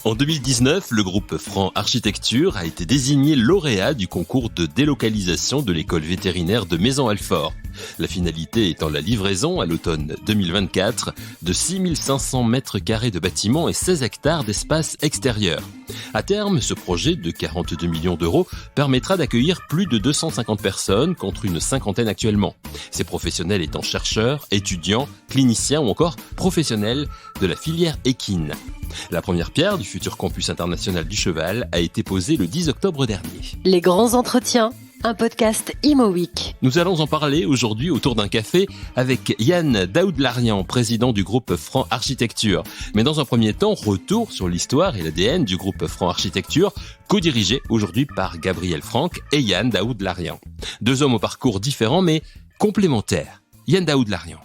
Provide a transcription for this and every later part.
En 2019, le groupe Franc Architecture a été désigné lauréat du concours de délocalisation de l'école vétérinaire de Maisons-Alfort. La finalité étant la livraison à l'automne 2024 de 6500 mètres carrés de bâtiments et 16 hectares d'espace extérieur. À terme, ce projet de 42 millions d'euros permettra d'accueillir plus de 250 personnes contre une cinquantaine actuellement. Ces professionnels étant chercheurs, étudiants, cliniciens ou encore professionnels de la filière équine. La première pierre du futur campus international du cheval a été posée le 10 octobre dernier. Les grands entretiens, un podcast Imo Week. Nous allons en parler aujourd'hui autour d'un café avec Yann Daoud-Larian, président du groupe Franc Architecture. Mais dans un premier temps, retour sur l'histoire et l'ADN du groupe Franc Architecture, co-dirigé aujourd'hui par Gabriel Franck et Yann Daoud-Larian. Deux hommes au parcours différents mais complémentaires. Yann Daoud-Larian.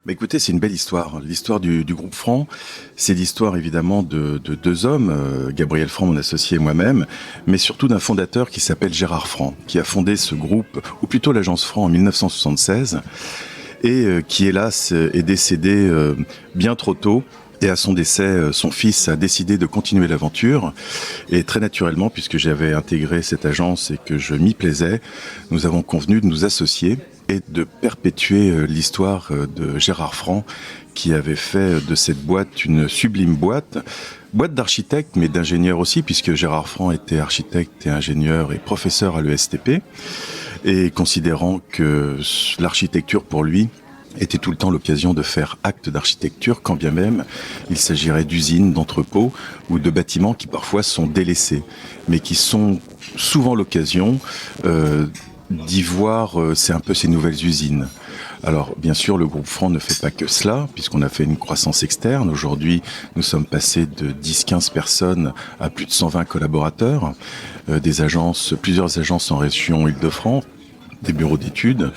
Bah écoutez, c'est une belle histoire. L'histoire du groupe Franc, c'est l'histoire évidemment de deux hommes, Gabriel Franck, mon associé et moi-même, mais surtout d'un fondateur qui s'appelle Gérard Franck, qui a fondé ce groupe, ou plutôt l'agence Franc en 1976, et qui hélas est décédé bien trop tôt. Et à son décès, son fils a décidé de continuer l'aventure. Et très naturellement, puisque j'avais intégré cette agence et que je m'y plaisais, nous avons convenu de nous associer et de perpétuer l'histoire de Gérard Franck, qui avait fait de cette boîte une sublime boîte d'architecte, mais d'ingénieur aussi, puisque Gérard Franck était architecte et ingénieur et professeur à l'ESTP, et considérant que l'architecture pour lui était tout le temps l'occasion de faire acte d'architecture, quand bien même il s'agirait d'usines, d'entrepôts ou de bâtiments qui parfois sont délaissés, mais qui sont souvent l'occasion d'y voir, c'est un peu ces nouvelles usines. Alors, bien sûr, le groupe Franc ne fait pas que cela, puisqu'on a fait une croissance externe. Aujourd'hui, nous sommes passés de 10-15 personnes à plus de 120 collaborateurs, plusieurs agences en région Île-de-France, des bureaux d'études,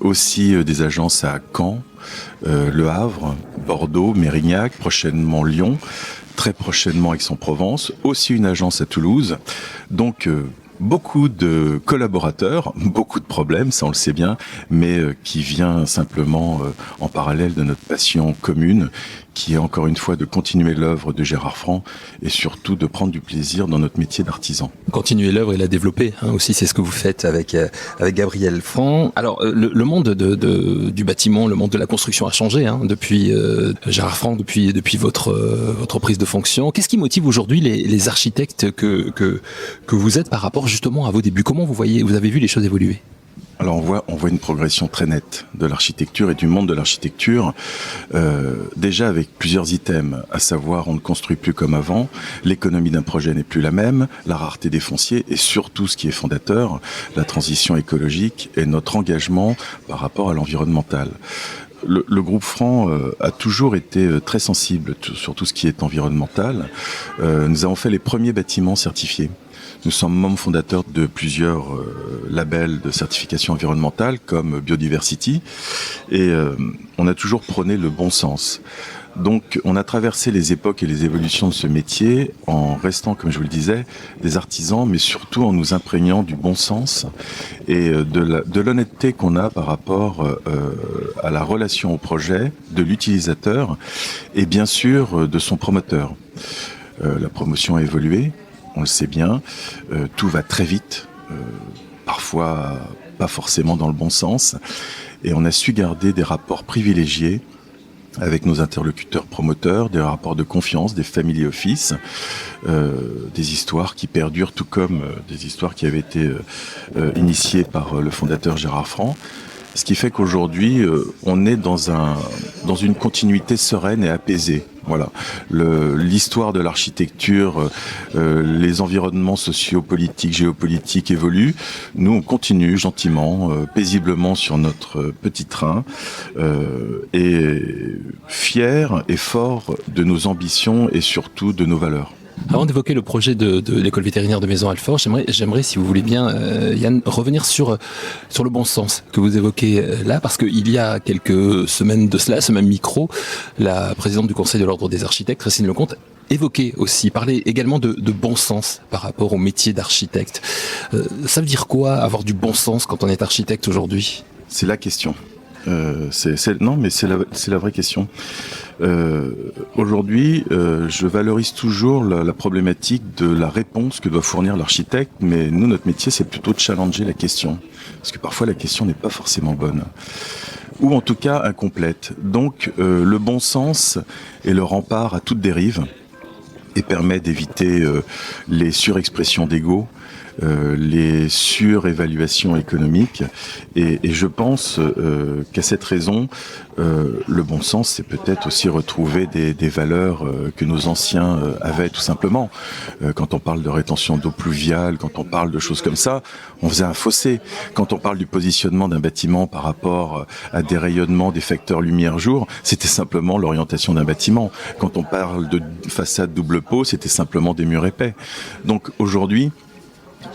aussi des agences à Caen, Le Havre, Bordeaux, Mérignac, prochainement Lyon, très prochainement Aix-en-Provence, aussi une agence à Toulouse. Donc, beaucoup de collaborateurs, beaucoup de problèmes, ça on le sait bien, mais qui vient simplement en parallèle de notre passion commune, qui est encore une fois de continuer l'œuvre de Gérard Franck et surtout de prendre du plaisir dans notre métier d'artisan. Continuer l'œuvre et la développer, aussi, c'est ce que vous faites avec Gabriel Franck. Alors, le monde du bâtiment, le monde de la construction a changé depuis Gérard Franck, depuis votre prise de fonction. Qu'est-ce qui motive aujourd'hui les architectes que vous êtes par rapport justement à vos débuts? Comment vous avez vu les choses évoluer? Alors on voit une progression très nette de l'architecture et du monde de l'architecture, déjà avec plusieurs items, à savoir on ne construit plus comme avant, l'économie d'un projet n'est plus la même, la rareté des fonciers et surtout ce qui est fondateur, la transition écologique et notre engagement par rapport à l'environnemental. Le groupe Franc a toujours été très sensible sur tout ce qui est environnemental. Nous avons fait les premiers bâtiments certifiés. Nous sommes membres fondateurs de plusieurs labels de certification environnementale comme Biodiversity et on a toujours prôné le bon sens. Donc on a traversé les époques et les évolutions de ce métier en restant, comme je vous le disais, des artisans, mais surtout en nous imprégnant du bon sens et de l'honnêteté qu'on a par rapport à la relation au projet, de l'utilisateur et bien sûr de son promoteur. La promotion a évolué. On le sait bien, tout va très vite, parfois pas forcément dans le bon sens, et on a su garder des rapports privilégiés avec nos interlocuteurs promoteurs, des rapports de confiance, des family office, des histoires qui perdurent, tout comme des histoires qui avaient été initiées par le fondateur Gérard Franck. Ce qui fait qu'aujourd'hui, on est dans une continuité sereine et apaisée. Voilà, l'histoire de l'architecture, les environnements sociopolitiques, géopolitiques évoluent. Nous, on continue gentiment, paisiblement sur notre petit train, et fiers et forts de nos ambitions et surtout de nos valeurs. Avant d'évoquer le projet de l'école vétérinaire de Maisons-Alfort, j'aimerais, si vous voulez bien, Yann, revenir sur le bon sens que vous évoquez là, parce qu'il y a quelques semaines de cela, ce même micro, la présidente du Conseil de l'Ordre des architectes, Christine Lecomte, évoquait aussi, parlait également de bon sens par rapport au métier d'architecte. Ça veut dire quoi, avoir du bon sens quand on est architecte aujourd'hui ? C'est la question. Non, mais c'est la vraie question. Aujourd'hui, je valorise toujours la problématique de la réponse que doit fournir l'architecte, mais nous, notre métier, c'est plutôt de challenger la question, parce que parfois la question n'est pas forcément bonne, ou en tout cas incomplète. Donc, le bon sens est le rempart à toute dérive et permet d'éviter les surexpressions d'ego, les surévaluations économiques, et je pense qu'à cette raison, le bon sens, c'est peut-être aussi retrouver des valeurs que nos anciens avaient tout simplement. Quand on parle de rétention d'eau pluviale, quand on parle de choses comme ça, on faisait un fossé. Quand on parle du positionnement d'un bâtiment par rapport à des rayonnements des facteurs lumière-jour, c'était simplement l'orientation d'un bâtiment. Quand on parle de façade double pot, c'était simplement des murs épais. Donc aujourd'hui,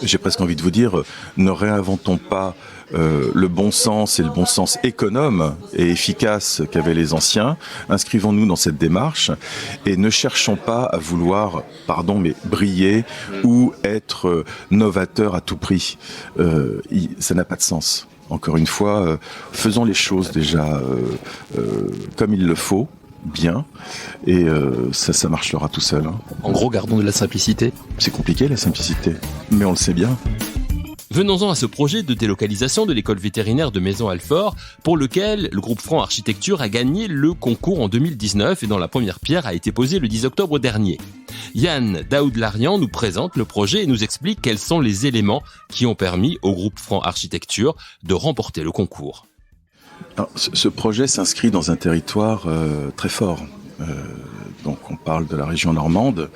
j'ai presque envie de vous dire, ne réinventons pas le bon sens et le bon sens économe et efficace qu'avaient les anciens. Inscrivons-nous dans cette démarche et ne cherchons pas à vouloir, pardon, mais briller ou être novateur à tout prix. Ça n'a pas de sens. Encore une fois, faisons les choses déjà comme il le faut, bien, et ça marchera tout seul. Hein. En gros, gardons de la simplicité. C'est compliqué la simplicité, mais on le sait bien. Venons-en à ce projet de délocalisation de l'école vétérinaire de Maisons-Alfort, pour lequel le groupe Franc Architecture a gagné le concours en 2019 et dont la première pierre a été posée le 10 octobre dernier. Yann Daoud-Larian nous présente le projet et nous explique quels sont les éléments qui ont permis au groupe Franc Architecture de remporter le concours. Alors, ce projet s'inscrit dans un territoire très fort. Donc on parle de la région normande,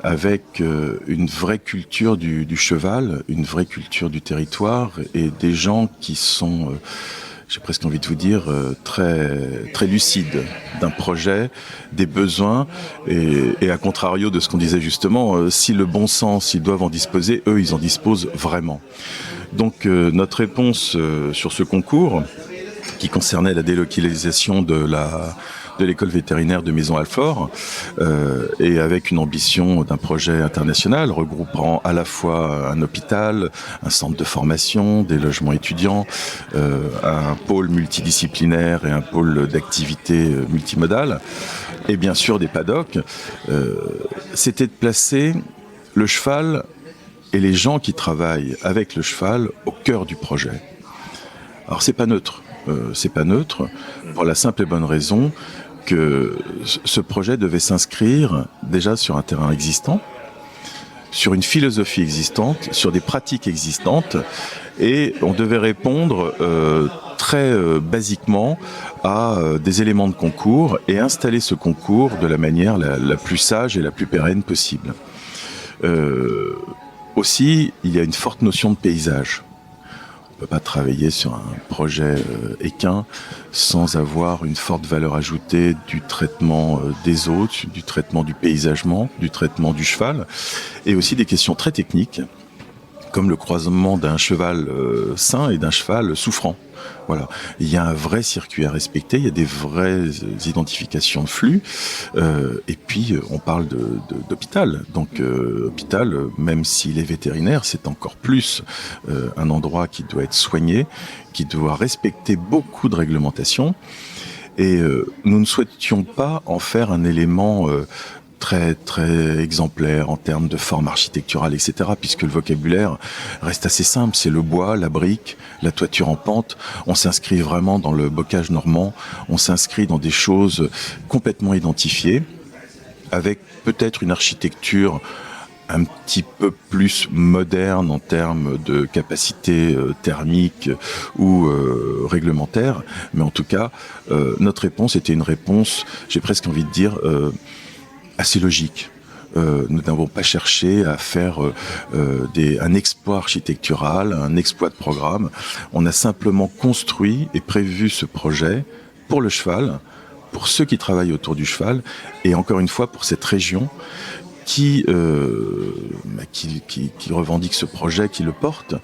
avec une vraie culture du cheval, une vraie culture du territoire et des gens qui sont, j'ai presque envie de vous dire, très, très lucides d'un projet, des besoins et à contrario de ce qu'on disait justement, si le bon sens, ils doivent en disposer, eux ils en disposent vraiment. Donc notre réponse sur ce concours, qui concernait la délocalisation de l'école vétérinaire de Maisons-Alfort, et avec une ambition d'un projet international regroupant à la fois un hôpital, un centre de formation, des logements étudiants, un pôle multidisciplinaire et un pôle d'activité multimodale, et bien sûr des paddocks, c'était de placer le cheval et les gens qui travaillent avec le cheval au cœur du projet. Alors c'est pas neutre. C'est pas neutre pour la simple et bonne raison que ce projet devait s'inscrire déjà sur un terrain existant, sur une philosophie existante, sur des pratiques existantes, et on devait répondre très basiquement à des éléments de concours et installer ce concours de la manière la plus sage et la plus pérenne possible. Aussi, il y a une forte notion de paysage. On ne peut pas travailler sur un projet équin sans avoir une forte valeur ajoutée du traitement des hôtes, du traitement du paysagement, du traitement du cheval, et aussi des questions très techniques, comme le croisement d'un cheval sain et d'un cheval souffrant. Voilà, il y a un vrai circuit à respecter, il y a des vraies identifications de flux, et puis on parle d'hôpital. Donc hôpital, même s'il est vétérinaire, c'est encore plus un endroit qui doit être soigné, qui doit respecter beaucoup de réglementations, et nous ne souhaitions pas en faire un élément très très exemplaire en termes de forme architecturale, etc., puisque le vocabulaire reste assez simple, c'est le bois, la brique, la toiture en pente. On s'inscrit vraiment dans le bocage normand, on s'inscrit dans des choses complètement identifiées, avec peut-être une architecture un petit peu plus moderne en termes de capacité thermique ou réglementaire, mais en tout cas, notre réponse était une réponse, j'ai presque envie de dire, assez logique. Nous n'avons pas cherché à faire un exploit architectural, un exploit de programme. On a simplement construit et prévu ce projet pour le cheval, pour ceux qui travaillent autour du cheval, et encore une fois pour cette région qui revendique ce projet, qui le porte.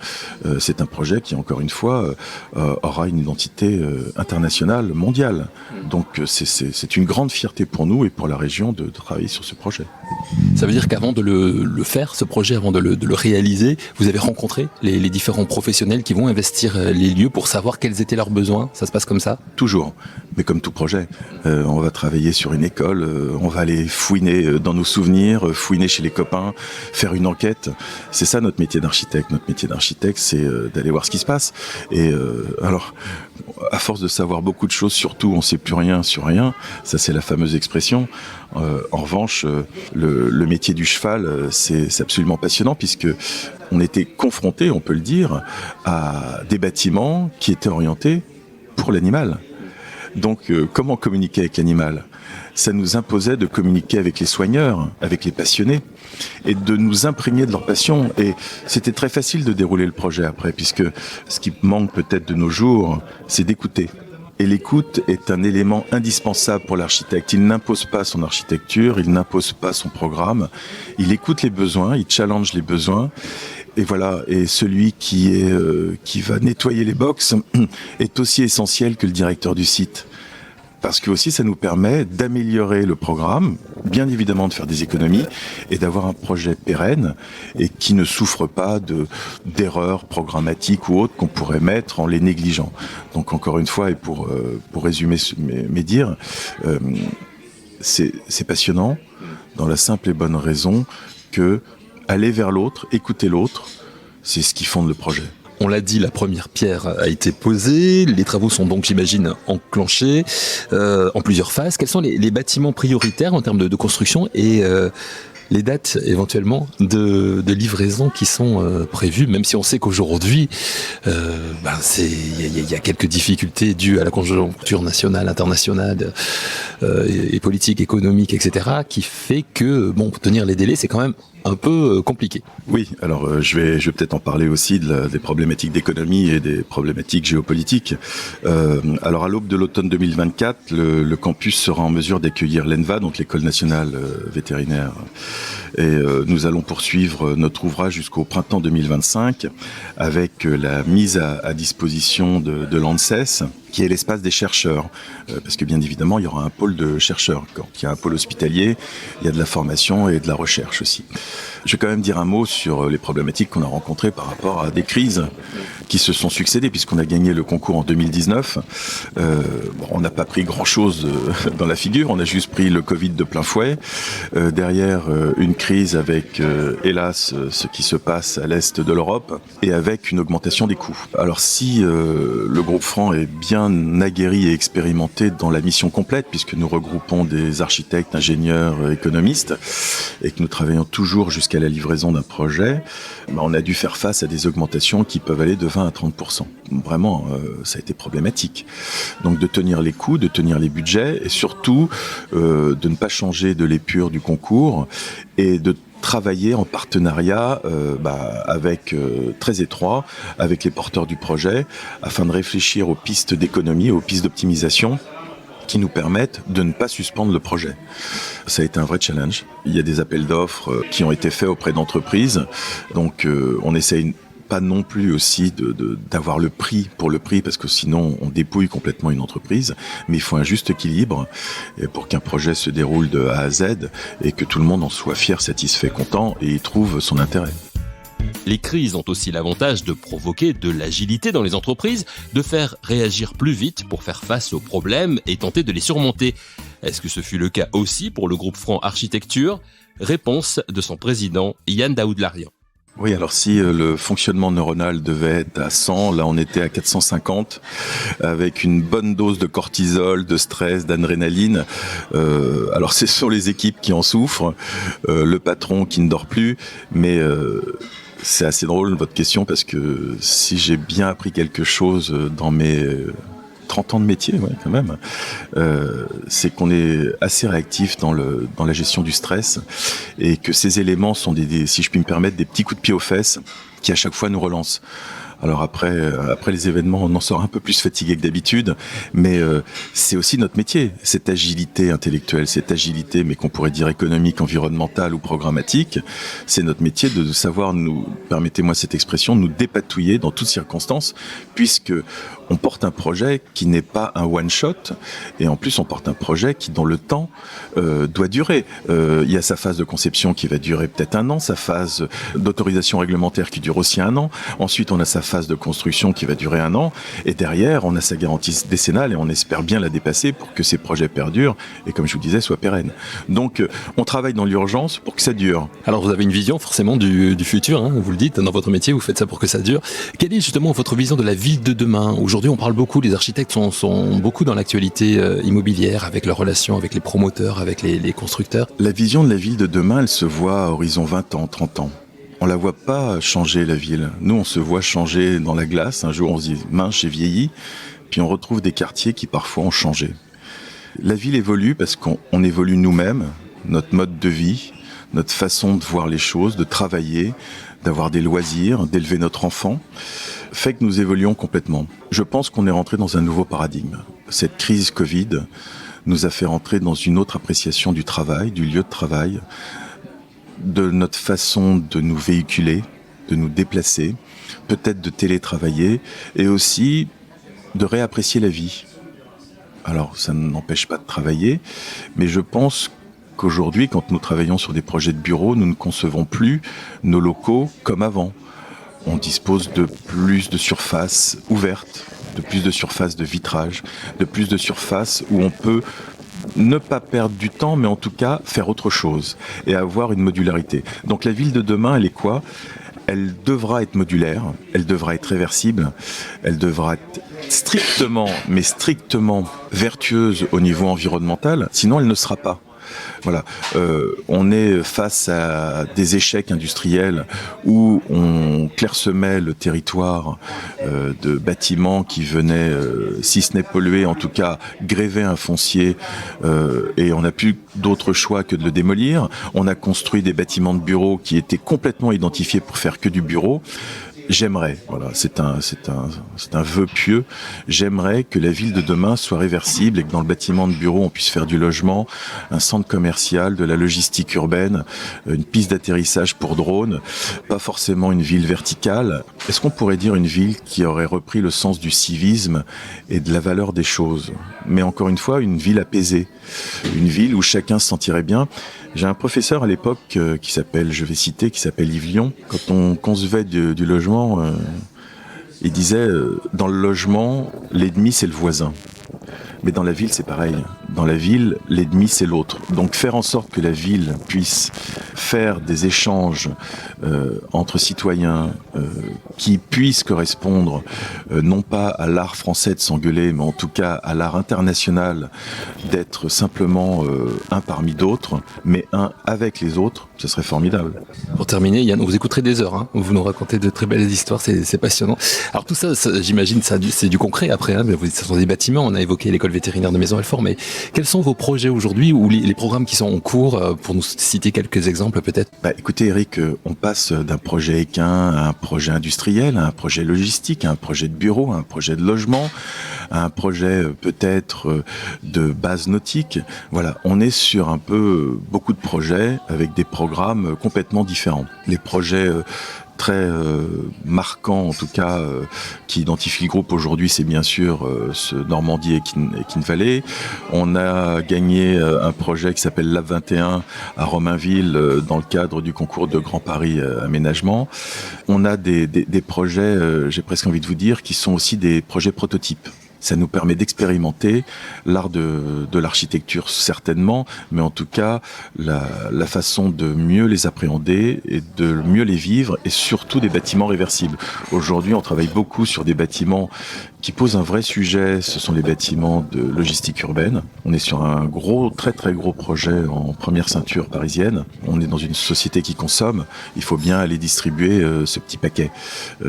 C'est un projet qui, encore une fois, aura une identité internationale, mondiale. Donc c'est une grande fierté pour nous et pour la région de travailler sur ce projet. Ça veut dire qu'avant de le faire, ce projet, avant de le réaliser, vous avez rencontré les différents professionnels qui vont investir les lieux pour savoir quels étaient leurs besoins. Ça se passe comme ça? Toujours, mais comme tout projet, on va travailler sur une école, on va aller fouiner dans nos souvenirs, fouiner chez les copains, faire une enquête. C'est ça notre métier d'architecte. Notre métier d'architecte, c'est d'aller voir ce qui se passe. Et alors, à force de savoir beaucoup de choses, surtout on ne sait plus rien sur rien, ça c'est la fameuse expression. En revanche, le métier du cheval, c'est absolument passionnant puisque on était confronté, on peut le dire, à des bâtiments qui étaient orientés pour l'animal. Donc, comment communiquer avec l'animal ? Ça nous imposait de communiquer avec les soigneurs, avec les passionnés, et de nous imprégner de leur passion. Et c'était très facile de dérouler le projet après, puisque ce qui manque peut-être de nos jours, c'est d'écouter. Et l'écoute est un élément indispensable pour l'architecte. Il n'impose pas son architecture, il n'impose pas son programme. Il écoute les besoins, il challenge les besoins. Et voilà, et celui qui va nettoyer les box est aussi essentiel que le directeur du site. Parce que aussi ça nous permet d'améliorer le programme, bien évidemment de faire des économies et d'avoir un projet pérenne et qui ne souffre pas d'erreurs programmatiques ou autres qu'on pourrait mettre en les négligeant. Donc encore une fois, et pour résumer mes dires, c'est passionnant dans la simple et bonne raison que aller vers l'autre, écouter l'autre, c'est ce qui fonde le projet. On l'a dit, la première pierre a été posée. Les travaux sont donc, j'imagine, enclenchés en plusieurs phases. Quels sont les bâtiments prioritaires en termes de construction et les dates éventuellement de livraison qui sont prévues, même si on sait qu'aujourd'hui, il y a quelques difficultés dues à la conjoncture nationale, internationale et politique, économique, etc., qui fait que, tenir les délais, c'est quand même un peu compliqué. Oui, alors je vais peut-être en parler aussi des problématiques d'économie et des problématiques géopolitiques. Alors à l'aube de l'automne 2024, le campus sera en mesure d'accueillir l'ENVA, donc l'École nationale vétérinaire. Et nous allons poursuivre notre ouvrage jusqu'au printemps 2025 avec la mise à disposition de l'ANSES, qui est l'espace des chercheurs. Parce que bien évidemment, il y aura un pôle de chercheurs. Quand il y a un pôle hospitalier, il y a de la formation et de la recherche aussi. Je vais quand même dire un mot sur les problématiques qu'on a rencontrées par rapport à des crises qui se sont succédées, puisqu'on a gagné le concours en 2019. On n'a pas pris grand-chose dans la figure, on a juste pris le Covid de plein fouet. Derrière, une crise avec, hélas, ce qui se passe à l'est de l'Europe, et avec une augmentation des coûts. Alors si le groupe Franc est bien aguerri et expérimenté dans la mission complète, puisque nous regroupons des architectes, ingénieurs, économistes, et que nous travaillons toujours jusqu'à la livraison d'un projet, on a dû faire face à des augmentations qui peuvent aller de 20 à 30%. Vraiment, ça a été problématique. Donc de tenir les coûts, de tenir les budgets, et surtout de ne pas changer de l'épure du concours, et de travailler en partenariat avec très étroit avec les porteurs du projet afin de réfléchir aux pistes d'économie, aux pistes d'optimisation qui nous permettent de ne pas suspendre le projet. Ça a été un vrai challenge. Il y a des appels d'offres qui ont été faits auprès d'entreprises, donc on essaye pas non plus aussi d'avoir le prix pour le prix, parce que sinon on dépouille complètement une entreprise, mais il faut un juste équilibre pour qu'un projet se déroule de A à Z et que tout le monde en soit fier, satisfait, content et y trouve son intérêt. Les crises ont aussi l'avantage de provoquer de l'agilité dans les entreprises, de faire réagir plus vite pour faire face aux problèmes et tenter de les surmonter. Est-ce que ce fut le cas aussi pour le groupe Franc Architecture ? Réponse de son président Yann Daoud-Larian. Oui, alors si le fonctionnement neuronal devait être à 100, là on était à 450, avec une bonne dose de cortisol, de stress, d'adrénaline. Alors ce sont les équipes qui en souffrent, le patron qui ne dort plus, mais c'est assez drôle votre question, parce que si j'ai bien appris quelque chose dans mes 30 ans de métier, ouais, quand même, c'est qu'on est assez réactif dans la gestion du stress, et que ces éléments sont si je puis me permettre, des petits coups de pied aux fesses qui à chaque fois nous relancent. Alors après les événements, on en sort un peu plus fatigué que d'habitude, mais c'est aussi notre métier, cette agilité intellectuelle, cette agilité, mais qu'on pourrait dire économique, environnementale ou programmatique. C'est notre métier de savoir permettez-moi cette expression, nous dépatouiller dans toutes circonstances, puisque on porte un projet qui n'est pas un one-shot, et en plus on porte un projet qui dans le temps doit durer. Il y a sa phase de conception qui va durer peut-être 1 an, sa phase d'autorisation réglementaire qui dure aussi 1 an, ensuite on a sa phase de construction qui va durer 1 an, et derrière on a sa garantie décennale et on espère bien la dépasser pour que ces projets perdurent et comme je vous disais soient pérennes. Donc on travaille dans l'urgence pour que ça dure. Alors vous avez une vision forcément du futur, hein, vous le dites, dans votre métier vous faites ça pour que ça dure. Quelle est justement votre vision de la ville de demain ? Aujourd'hui on parle beaucoup, les architectes sont beaucoup dans l'actualité immobilière avec leurs relations avec les promoteurs, avec les constructeurs. La vision de la ville de demain, elle se voit à horizon 20 ans, 30 ans. On la voit pas changer la ville. Nous on se voit changer dans la glace, un jour on se dit mince j'ai vieilli, puis on retrouve des quartiers qui parfois ont changé. La ville évolue parce qu'on évolue nous-mêmes, notre mode de vie, notre façon de voir les choses, de travailler, d'avoir des loisirs, d'élever notre enfant, fait que nous évoluons complètement. Je pense qu'on est rentré dans un nouveau paradigme. Cette crise Covid nous a fait rentrer dans une autre appréciation du travail, du lieu de travail, de notre façon de nous véhiculer, de nous déplacer, peut-être de télétravailler, et aussi de réapprécier la vie. Alors, ça ne n'empêche pas de travailler, mais je pense qu'aujourd'hui, quand nous travaillons sur des projets de bureau, nous ne concevons plus nos locaux comme avant. On dispose de plus de surfaces ouvertes, de plus de surfaces de vitrage, de plus de surfaces où on peut ne pas perdre du temps, mais en tout cas faire autre chose et avoir une modularité. Donc la ville de demain, elle est quoi ? Elle devra être modulaire, elle devra être réversible, elle devra être strictement vertueuse au niveau environnemental, sinon elle ne sera pas. Voilà, on est face à des échecs industriels où on clairsemait le territoire de bâtiments qui venaient, si ce n'est polluer, en tout cas gréver un foncier, et on n'a plus d'autre choix que de le démolir. On a construit des bâtiments de bureaux qui étaient complètement identifiés pour faire que du bureau. J'aimerais, voilà, c'est un vœu pieux, j'aimerais que la ville de demain soit réversible et que dans le bâtiment de bureau on puisse faire du logement, un centre commercial, de la logistique urbaine, une piste d'atterrissage pour drones, pas forcément une ville verticale. Est-ce qu'on pourrait dire une ville qui aurait repris le sens du civisme et de la valeur des choses ? Mais encore une fois, une ville apaisée, une ville où chacun se sentirait bien. J'ai un professeur à l'époque qui s'appelle Yves Lion. Quand on concevait du logement, il disait dans le logement, l'ennemi c'est le voisin. Mais dans la ville, c'est pareil. Dans la ville, l'ennemi, c'est l'autre. Donc faire en sorte que la ville puisse faire des échanges entre citoyens qui puissent correspondre non pas à l'art français de s'engueuler, mais en tout cas à l'art international d'être simplement un parmi d'autres, mais un avec les autres, ce serait formidable. Pour terminer, Yann, on vous écouterait des heures, hein. Vous nous racontez de très belles histoires, c'est passionnant. Alors tout ça, j'imagine, c'est du concret après, hein. Ce sont des bâtiments, on a évoqué l'école vétérinaire de Maisons-Alfort, mais quels sont vos projets aujourd'hui ou les programmes qui sont en cours, pour nous citer quelques exemples peut-être ? Écoutez Eric, on passe d'un projet équin à un projet industriel, à un projet logistique, à un projet de bureau, à un projet de logement, à un projet peut-être de base nautique. Voilà, on est sur un peu beaucoup de projets avec des programmes complètement différents. Les projets très marquant en tout cas qui identifie le groupe aujourd'hui, c'est bien sûr ce Normandie et Kin Valley. On a gagné un projet qui s'appelle Lab 21 à Romainville dans le cadre du concours de Grand Paris Aménagement. On a des projets, j'ai presque envie de vous dire, qui sont aussi des projets prototypes. Ça nous permet d'expérimenter l'art de l'architecture certainement, mais en tout cas la façon de mieux les appréhender et de mieux les vivre, et surtout des bâtiments réversibles. Aujourd'hui, on travaille beaucoup sur des bâtiments qui posent un vrai sujet, ce sont les bâtiments de logistique urbaine. On est sur un gros, très très gros projet en première ceinture parisienne. On est dans une société qui consomme, il faut bien aller distribuer ce petit paquet.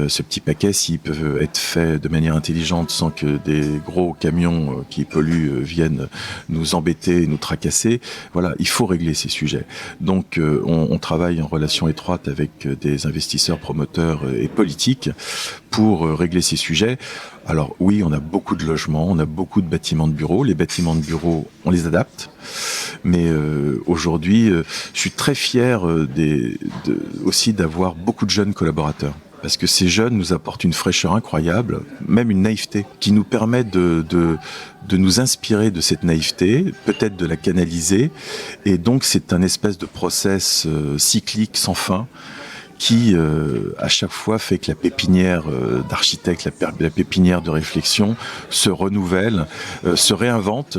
Ce petit paquet, s'il peut être fait de manière intelligente sans que des gros camions qui polluent viennent nous embêter, nous tracasser, voilà, il faut régler ces sujets. Donc on travaille en relation étroite avec des investisseurs, promoteurs et politiques pour régler ces sujets. Alors oui, on a beaucoup de logements, on a beaucoup de bâtiments de bureaux. Les bâtiments de bureaux, on les adapte. Mais aujourd'hui, je suis très fier aussi d'avoir beaucoup de jeunes collaborateurs. parce que ces jeunes nous apportent une fraîcheur incroyable, même une naïveté, qui nous permet de nous inspirer de cette naïveté, peut-être de la canaliser, et donc c'est un espèce de process cyclique sans fin, qui à chaque fois fait que la pépinière d'architecte, la pépinière de réflexion se renouvelle, se réinvente,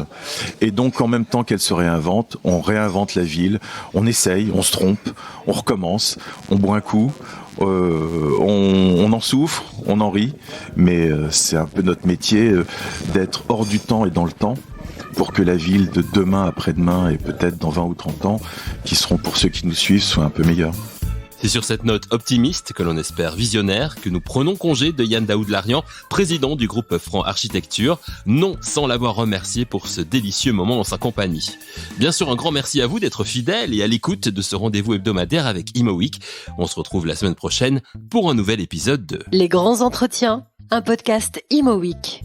et donc en même temps qu'elle se réinvente, on réinvente la ville, on essaye, on se trompe, on recommence, on boit un coup, on en souffre, on en rit, mais c'est un peu notre métier d'être hors du temps et dans le temps, pour que la ville de demain, après-demain et peut-être dans 20 ou 30 ans, qui seront pour ceux qui nous suivent, soit un peu meilleure. C'est sur cette note optimiste, que l'on espère visionnaire, que nous prenons congé de Yann Daoud-Larian, président du groupe Franc Architecture, non sans l'avoir remercié pour ce délicieux moment en sa compagnie. Bien sûr, un grand merci à vous d'être fidèles et à l'écoute de ce rendez-vous hebdomadaire avec Imo Week. On se retrouve la semaine prochaine pour un nouvel épisode de Les grands entretiens, un podcast Imo Week.